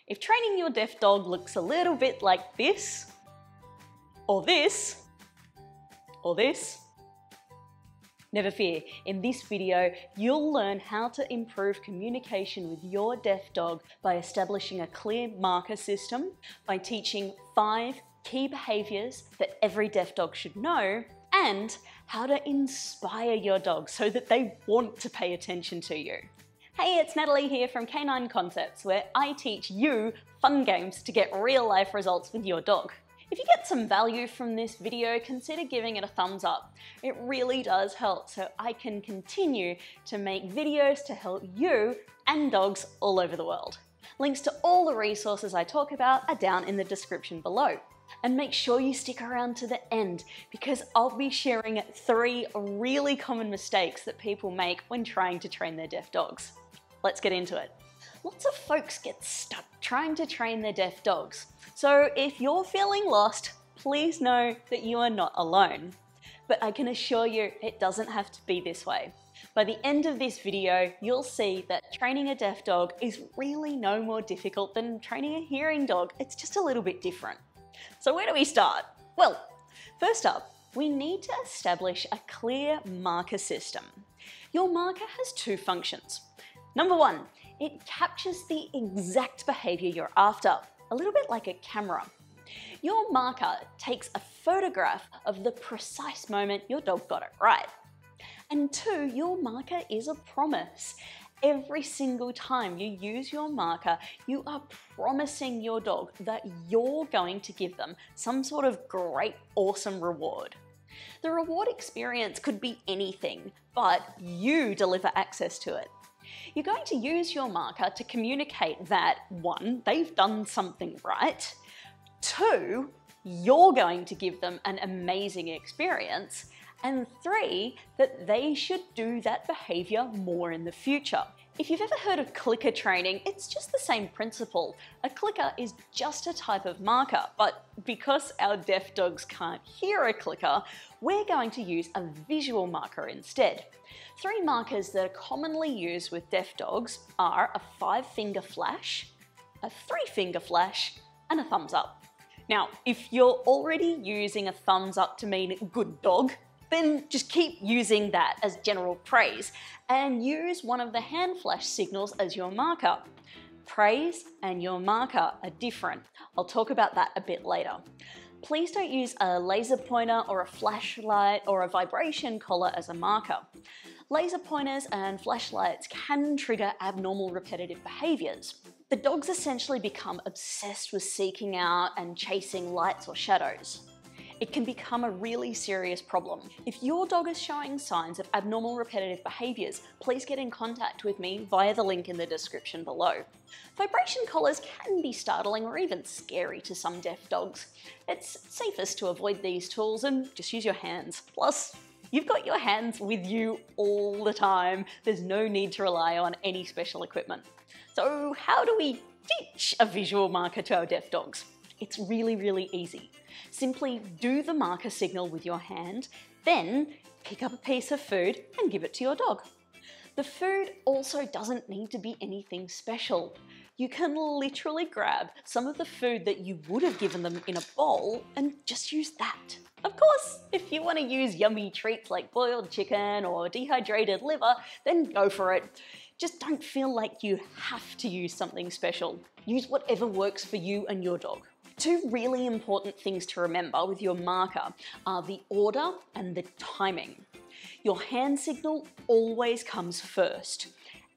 If training your deaf dog looks a little bit like this, or this, or this, never fear, in this video, you'll learn how to improve communication with your deaf dog by establishing a clear marker system, by teaching 5 key behaviors that every deaf dog should know, and how to inspire your dog so that they want to pay attention to you. Hey, it's Natalie here from Canine Concepts, where I teach you fun games to get real life results with your dog. If you get some value from this video, consider giving it a thumbs up. It really does help so I can continue to make videos to help you and dogs all over the world. Links to all the resources I talk about are down in the description below. And make sure you stick around to the end because I'll be sharing 3 really common mistakes that people make when trying to train their deaf dogs. Let's get into it. Lots of folks get stuck trying to train their deaf dogs. So if you're feeling lost, please know that you are not alone. But I can assure you it doesn't have to be this way. By the end of this video, you'll see that training a deaf dog is really no more difficult than training a hearing dog. It's just a little bit different. So where do we start? Well, first up, we need to establish a clear marker system. Your marker has 2 functions. Number 1, it captures the exact behavior you're after, a little bit like a camera. Your marker takes a photograph of the precise moment your dog got it right. And 2, your marker is a promise. Every single time you use your marker, you are promising your dog that you're going to give them some sort of great, awesome reward. The reward experience could be anything, but you deliver access to it. You're going to use your marker to communicate that 1, they've done something right, 2, you're going to give them an amazing experience, and 3, that they should do that behavior more in the future. If you've ever heard of clicker training, it's just the same principle. A clicker is just a type of marker, but because our deaf dogs can't hear a clicker, we're going to use a visual marker instead. 3 markers that are commonly used with deaf dogs are a 5-finger flash, a 3-finger flash, and a thumbs up. Now, if you're already using a thumbs up to mean good dog, then just keep using that as general praise and use one of the hand flash signals as your marker. Praise and your marker are different. I'll talk about that a bit later. Please don't use a laser pointer or a flashlight or a vibration collar as a marker. Laser pointers and flashlights can trigger abnormal repetitive behaviors. The dogs essentially become obsessed with seeking out and chasing lights or shadows. It can become a really serious problem. If your dog is showing signs of abnormal repetitive behaviors, please get in contact with me via the link in the description below. Vibration collars can be startling or even scary to some deaf dogs. It's safest to avoid these tools and just use your hands. Plus, you've got your hands with you all the time. There's no need to rely on any special equipment. So how do we teach a visual marker to our deaf dogs? It's really easy. Simply do the marker signal with your hand, then pick up a piece of food and give it to your dog. The food also doesn't need to be anything special. You can literally grab some of the food that you would have given them in a bowl and just use that. Of course, if you want to use yummy treats like boiled chicken or dehydrated liver, then go for it. Just don't feel like you have to use something special. Use whatever works for you and your dog. 2 really important things to remember with your marker are the order and the timing. Your hand signal always comes first,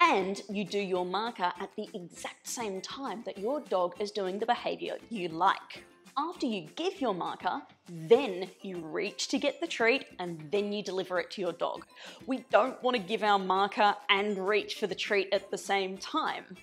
and you do your marker at the exact same time that your dog is doing the behavior you like. After you give your marker, then you reach to get the treat and then you deliver it to your dog. We don't want to give our marker and reach for the treat at the same time.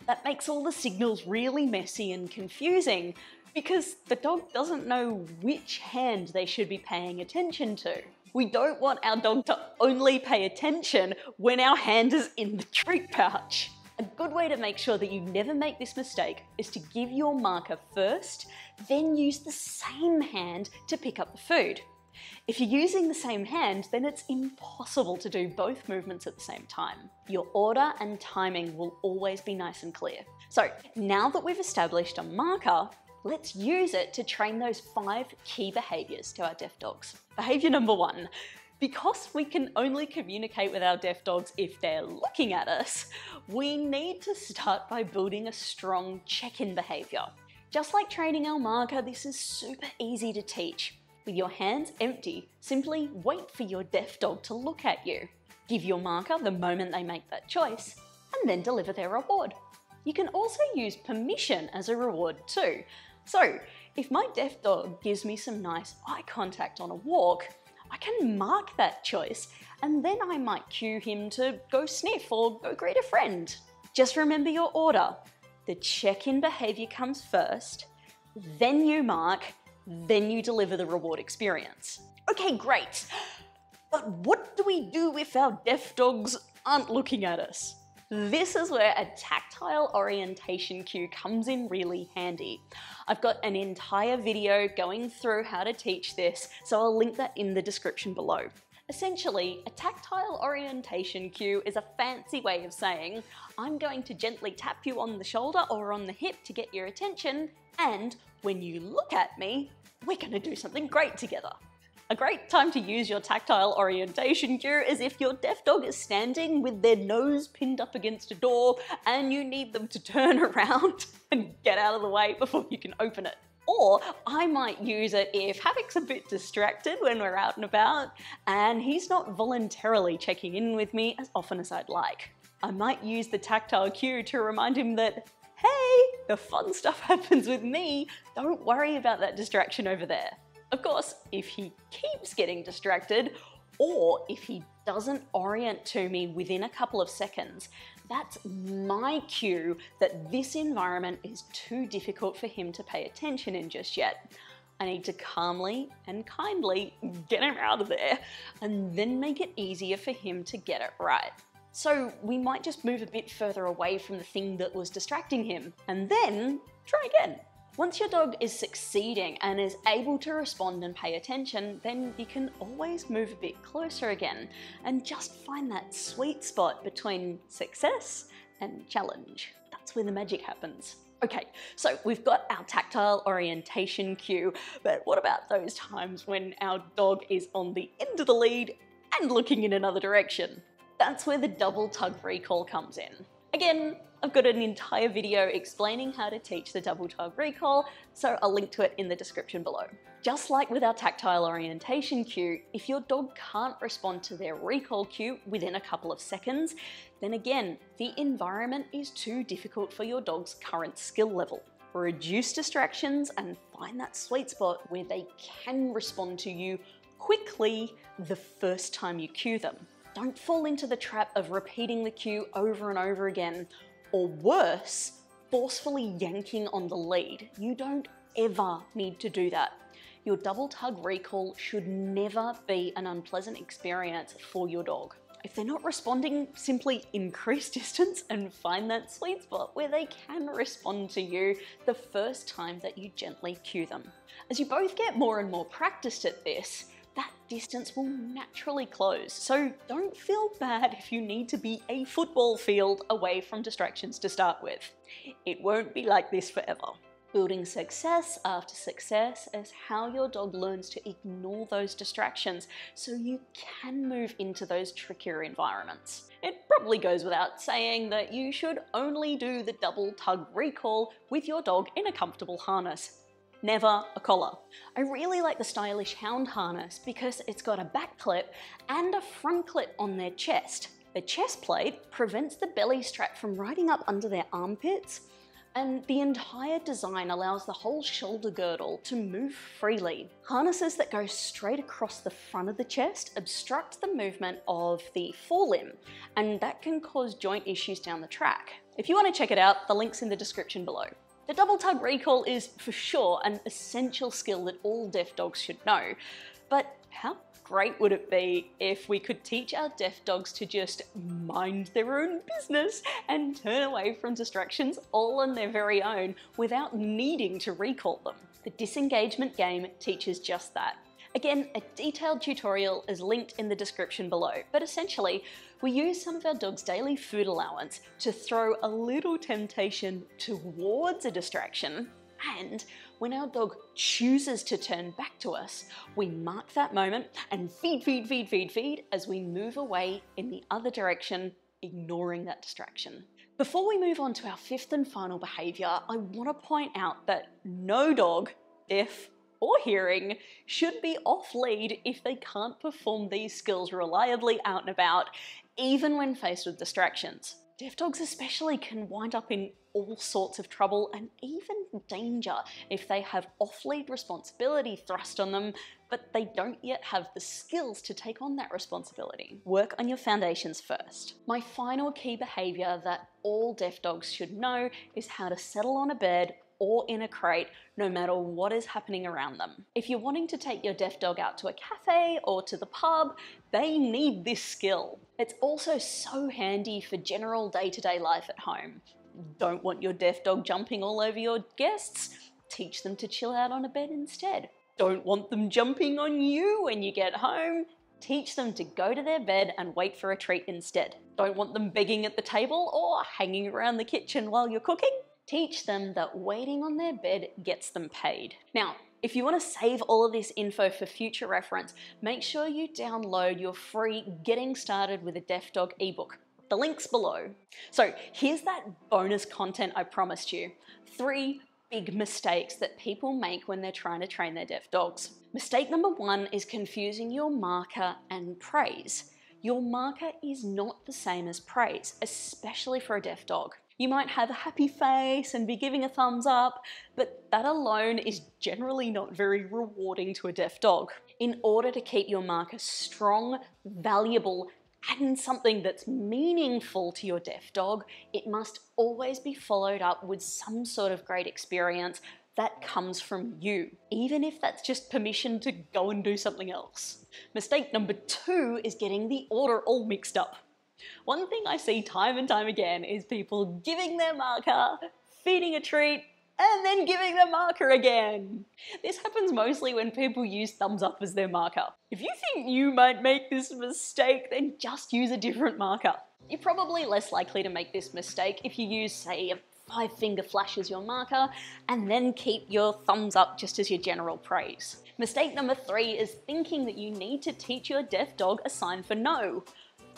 That makes all the signals really messy and confusing because the dog doesn't know which hand they should be paying attention to. We don't want our dog to only pay attention when our hand is in the treat pouch. A good way to make sure that you never make this mistake is to give your marker first, then use the same hand to pick up the food. If you're using the same hand, then it's impossible to do both movements at the same time. Your order and timing will always be nice and clear. So now that we've established a marker, let's use it to train those 5 key behaviors to our deaf dogs. Behavior number 1. Because we can only communicate with our deaf dogs if they're looking at us, we need to start by building a strong check-in behavior. Just like training our marker, this is super easy to teach. With your hands empty, simply wait for your deaf dog to look at you. Give your marker the moment they make that choice, and then deliver their reward. You can also use permission as a reward too. So, if my deaf dog gives me some nice eye contact on a walk, I can mark that choice, and then I might cue him to go sniff or go greet a friend. Just remember your order. The check-in behavior comes first, then you mark, then you deliver the reward experience. Okay, great. But what do we do if our deaf dogs aren't looking at us? This is where a tactile orientation cue comes in really handy. I've got an entire video going through how to teach this, so I'll link that in the description below. Essentially, a tactile orientation cue is a fancy way of saying, I'm going to gently tap you on the shoulder or on the hip to get your attention, and when you look at me, we're going to do something great together. A great time to use your tactile orientation cue is if your deaf dog is standing with their nose pinned up against a door and you need them to turn around and get out of the way before you can open it. Or I might use it if Havoc's a bit distracted when we're out and about and he's not voluntarily checking in with me as often as I'd like. I might use the tactile cue to remind him that, hey, the fun stuff happens with me, don't worry about that distraction over there. Of course, if he keeps getting distracted, or if he doesn't orient to me within a couple of seconds, that's my cue that this environment is too difficult for him to pay attention in just yet. I need to calmly and kindly get him out of there and then make it easier for him to get it right. So we might just move a bit further away from the thing that was distracting him and then try again. Once your dog is succeeding and is able to respond and pay attention, then you can always move a bit closer again and just find that sweet spot between success and challenge. That's where the magic happens. Okay, so we've got our tactile orientation cue, but what about those times when our dog is on the end of the lead and looking in another direction? That's where the double-tug recall comes in. Again, I've got an entire video explaining how to teach the double-tug recall, so I'll link to it in the description below. Just like with our tactile orientation cue, if your dog can't respond to their recall cue within a couple of seconds, then again, the environment is too difficult for your dog's current skill level. Reduce distractions and find that sweet spot where they can respond to you quickly the first time you cue them. Don't fall into the trap of repeating the cue over and over again, or worse, forcefully yanking on the lead. You don't ever need to do that. Your double-tug recall should never be an unpleasant experience for your dog. If they're not responding, simply increase distance and find that sweet spot where they can respond to you the first time that you gently cue them. As you both get more and more practiced at this, that distance will naturally close, so don't feel bad if you need to be a football field away from distractions to start with. It won't be like this forever. Building success after success is how your dog learns to ignore those distractions so you can move into those trickier environments. It probably goes without saying that you should only do the double-tug recall with your dog in a comfortable harness. Never a collar. I really like the stylish hound harness because it's got a back clip and a front clip on their chest. The chest plate prevents the belly strap from riding up under their armpits, and the entire design allows the whole shoulder girdle to move freely. Harnesses that go straight across the front of the chest obstruct the movement of the forelimb, and that can cause joint issues down the track. If you want to check it out, the link's in the description below. The double-tug recall is for sure an essential skill that all deaf dogs should know, but how great would it be if we could teach our deaf dogs to just mind their own business and turn away from distractions all on their very own without needing to recall them? The Disengagement game teaches just that. Again, a detailed tutorial is linked in the description below, but essentially, We use some of our dog's daily food allowance to throw a little temptation towards a distraction, and when our dog chooses to turn back to us, we mark that moment and feed as we move away in the other direction, ignoring that distraction. Before we move on to our fifth and final behaviour, I want to point out that no dog, deaf or hearing, should be off lead if they can't perform these skills reliably out and about, even when faced with distractions. Deaf dogs especially can wind up in all sorts of trouble and even danger if they have off-lead responsibility thrust on them, but they don't yet have the skills to take on that responsibility. Work on your foundations first. My final key behaviour that all deaf dogs should know is how to settle on a bed or in a crate, no matter what is happening around them. If you're wanting to take your deaf dog out to a cafe or to the pub, they need this skill. It's also so handy for general day-to-day life at home. Don't want your deaf dog jumping all over your guests? Teach them to chill out on a bed instead. Don't want them jumping on you when you get home? Teach them to go to their bed and wait for a treat instead. Don't want them begging at the table or hanging around the kitchen while you're cooking? Teach them that waiting on their bed gets them paid. Now, if you want to save all of this info for future reference, make sure you download your free Getting Started with a Deaf Dog ebook. The link's below. So here's that bonus content I promised you. 3 big mistakes that people make when they're trying to train their deaf dogs. Mistake number 1 is confusing your marker and praise. Your marker is not the same as praise, especially for a deaf dog. You might have a happy face and be giving a thumbs up, but that alone is generally not very rewarding to a deaf dog. In order to keep your marker strong, valuable, and something that's meaningful to your deaf dog, it must always be followed up with some sort of great experience that comes from you, even if that's just permission to go and do something else. Mistake number 2 is getting the order all mixed up. One thing I see time and time again is people giving their marker, feeding a treat, and then giving the marker again. This happens mostly when people use thumbs up as their marker. If you think you might make this mistake, then just use a different marker. You're probably less likely to make this mistake if you use, say, a 5-finger flash as your marker, and then keep your thumbs up just as your general praise. Mistake number 3 is thinking that you need to teach your deaf dog a sign for no.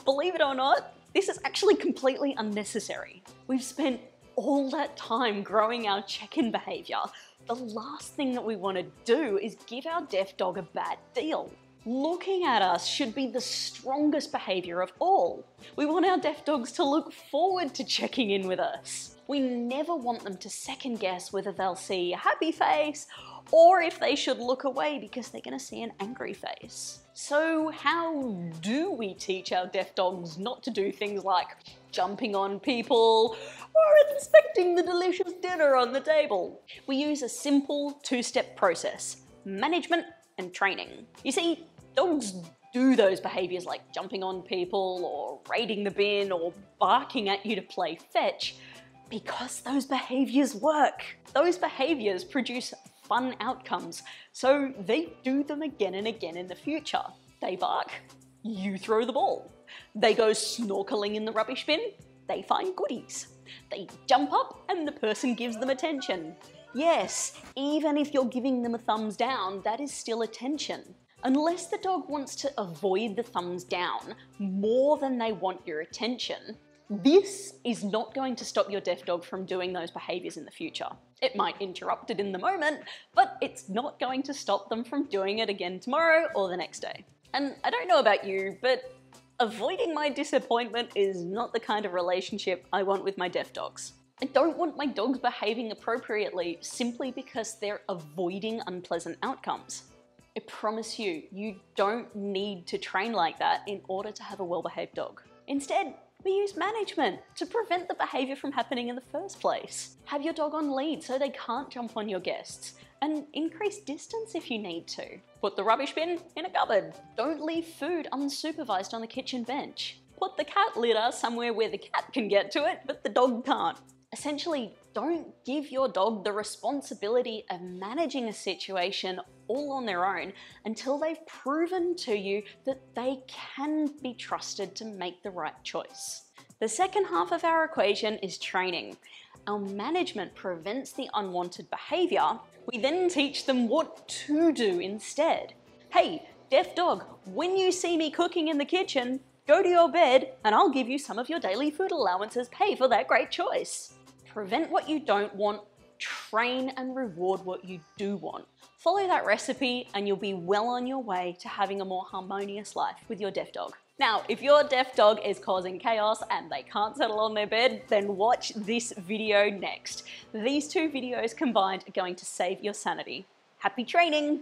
Believe it or not, this is actually completely unnecessary. We've spent all that time growing our check-in behaviour. The last thing that we want to do is give our deaf dog a bad deal. Looking at us should be the strongest behaviour of all. We want our deaf dogs to look forward to checking in with us. We never want them to second guess whether they'll see a happy face or if they should look away because they're going to see an angry face. So how do we teach our deaf dogs not to do things like jumping on people or inspecting the delicious dinner on the table? We use a simple 2-step process: management and training. You see, dogs do those behaviours like jumping on people or raiding the bin or barking at you to play fetch because those behaviours work. Those behaviours produce fun outcomes, so they do them again and again in the future. They bark, you throw the ball. They go snorkeling in the rubbish bin, they find goodies. They jump up and the person gives them attention. Yes, even if you're giving them a thumbs down, that is still attention. Unless the dog wants to avoid the thumbs down more than they want your attention, this is not going to stop your deaf dog from doing those behaviours in the future. It might interrupt it in the moment, but it's not going to stop them from doing it again tomorrow or the next day. And I don't know about you, but avoiding my disappointment is not the kind of relationship I want with my deaf dogs. I don't want my dogs behaving appropriately simply because they're avoiding unpleasant outcomes. I promise you, you don't need to train like that in order to have a well-behaved dog. Instead, we use management to prevent the behaviour from happening in the first place. Have your dog on lead so they can't jump on your guests, and increase distance if you need to. Put the rubbish bin in a cupboard. Don't leave food unsupervised on the kitchen bench. Put the cat litter somewhere where the cat can get to it, but the dog can't. Essentially, don't give your dog the responsibility of managing a situation all on their own until they've proven to you that they can be trusted to make the right choice. The second half of our equation is training. Our management prevents the unwanted behavior. We then teach them what to do instead. Hey, deaf dog, when you see me cooking in the kitchen, go to your bed and I'll give you some of your daily food allowances. Pay for that great choice. Prevent what you don't want, train and reward what you do want. Follow that recipe and you'll be well on your way to having a more harmonious life with your deaf dog. Now, if your deaf dog is causing chaos and they can't settle on their bed, then watch this video next. These two videos combined are going to save your sanity. Happy training!